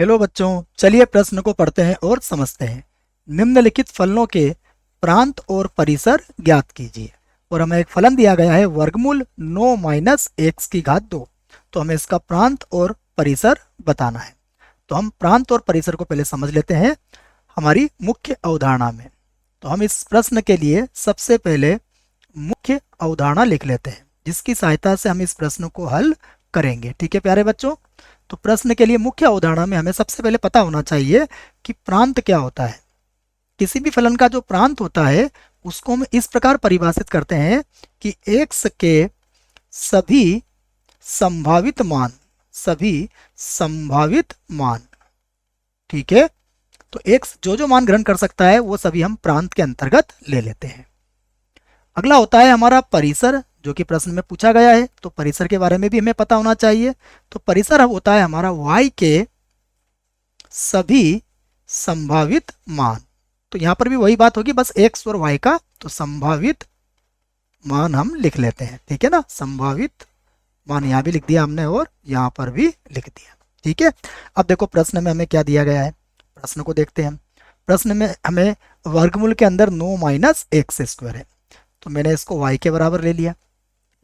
Hello बच्चों, चलिए प्रश्न को पढ़ते हैं और समझते हैं। निम्नलिखित फलनों के प्रांत और परिसर ज्ञात कीजिए। और हमें एक फलन दिया गया है वर्गमूल 9 माइनस एक्स की घात 2। तो हमें इसका प्रांत और परिसर बताना है। तो हम प्रांत और परिसर को पहले समझ लेते हैं हमारी मुख्य अवधारणा में। तो हम इस प्रश्न के लिए सबसे पहले मुख्य अवधारणा लिख लेते हैं, जिसकी सहायता से हम इस प्रश्न को हल करेंगे। ठीक है प्यारे बच्चों। तो प्रश्न के लिए मुख्य अवधारणा में हमें सबसे पहले पता होना चाहिए कि प्रांत क्या होता है। किसी भी फलन का जो प्रांत होता है उसको हम इस प्रकार परिभाषित करते हैं कि x के सभी संभावित मान, ठीक है। तो x जो जो मान ग्रहण कर सकता है वो सभी हम प्रांत के अंतर्गत ले लेते हैं। अगला होता है हमारा परिसर, जो कि प्रश्न में पूछा गया है। तो परिसर के बारे में भी हमें पता होना चाहिए। तो परिसर होता है हमारा y के सभी संभावित मान। तो यहां पर भी वही बात होगी, बस x और y का। तो संभावित मान हम लिख लेते हैं, ठीक है ना। संभावित मान यहां भी लिख दिया हमने और यहां पर भी लिख दिया, ठीक है। अब देखो प्रश्न में हमें क्या दिया गया है, प्रश्न को देखते हैं। प्रश्न में हमें वर्गमूल के अंदर 9 माइनस एक्स स्क्वायर है। तो मैंने इसको y के बराबर ले लिया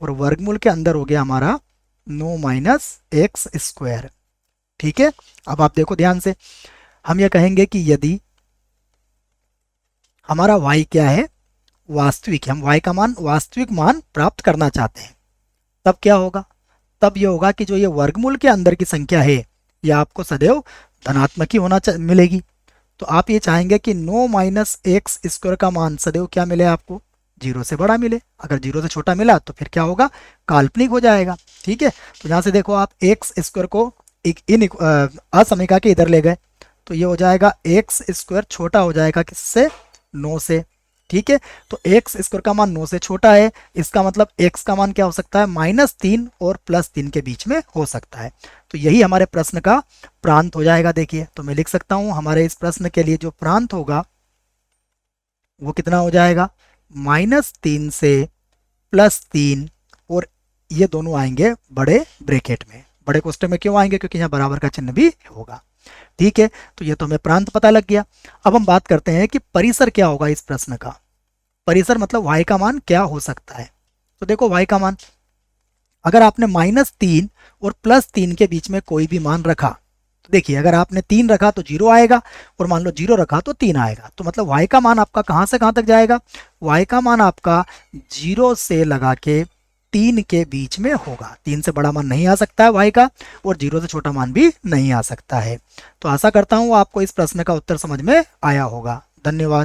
और वर्गमूल के अंदर हो गया हमारा 9 माइनस एक्स स्क्वायर, ठीक है। अब आप देखो ध्यान से, हम ये कहेंगे कि यदि हमारा y क्या है, वास्तविक, हम y का मान वास्तविक मान प्राप्त करना चाहते हैं, तब क्या होगा, तब ये होगा कि जो ये वर्गमूल के अंदर की संख्या है यह आपको सदैव धनात्मक ही मिलेगी। तो आप ये चाहेंगे कि 9 माइनस एक्स स्क्वायर का मान सदैव क्या मिले आपको, 0 से बड़ा मिले। अगर 0 से छोटा मिला तो फिर क्या होगा, काल्पनिक हो जाएगा, ठीक है। तो यहाँ से देखो आप एक्स स्क्वायर को एक इन असमीका के इधर ले गए, तो ये हो जाएगा एक्स स्क्वायर छोटा हो जाएगा किससे, 9 से, ठीक है। तो एक्स स्क्वायर का मान 9 से छोटा है, इसका मतलब एक्स का मान क्या हो सकता है, -3 और +3 के बीच में हो सकता है। तो यही हमारे प्रश्न का प्रांत हो जाएगा। देखिए, तो मैं लिख सकता हूं हमारे इस प्रश्न के लिए जो प्रांत होगा वो कितना हो जाएगा, -3 से +3, और ये दोनों आएंगे बड़े ब्रैकेट में। बड़े कोष्टक में क्यों आएंगे, क्योंकि यहाँ बराबर का चिन्ह भी होगा, ठीक है। तो ये तो हमें प्रांत पता लग गया। अब हम बात करते हैं कि परिसर क्या होगा इस प्रश्न का। परिसर मतलब y का मान क्या हो सकता है। तो देखो y का मान, अगर आपने -3 और +3 के बीच में कोई भी मान रखा, तो देखिए अगर आपने 3 रखा तो 0 आएगा, और मान लो 0 रखा तो 3 आएगा। तो मतलब y का मान आपका कहाँ से कहाँ तक जाएगा, y का मान आपका 0 से लगा के 3 के बीच में होगा। 3 से बड़ा मान नहीं आ सकता है y का, और 0 से छोटा मान भी नहीं आ सकता है। तो आशा करता हूँ आपको इस प्रश्न का उत्तर समझ में आया होगा। धन्यवाद।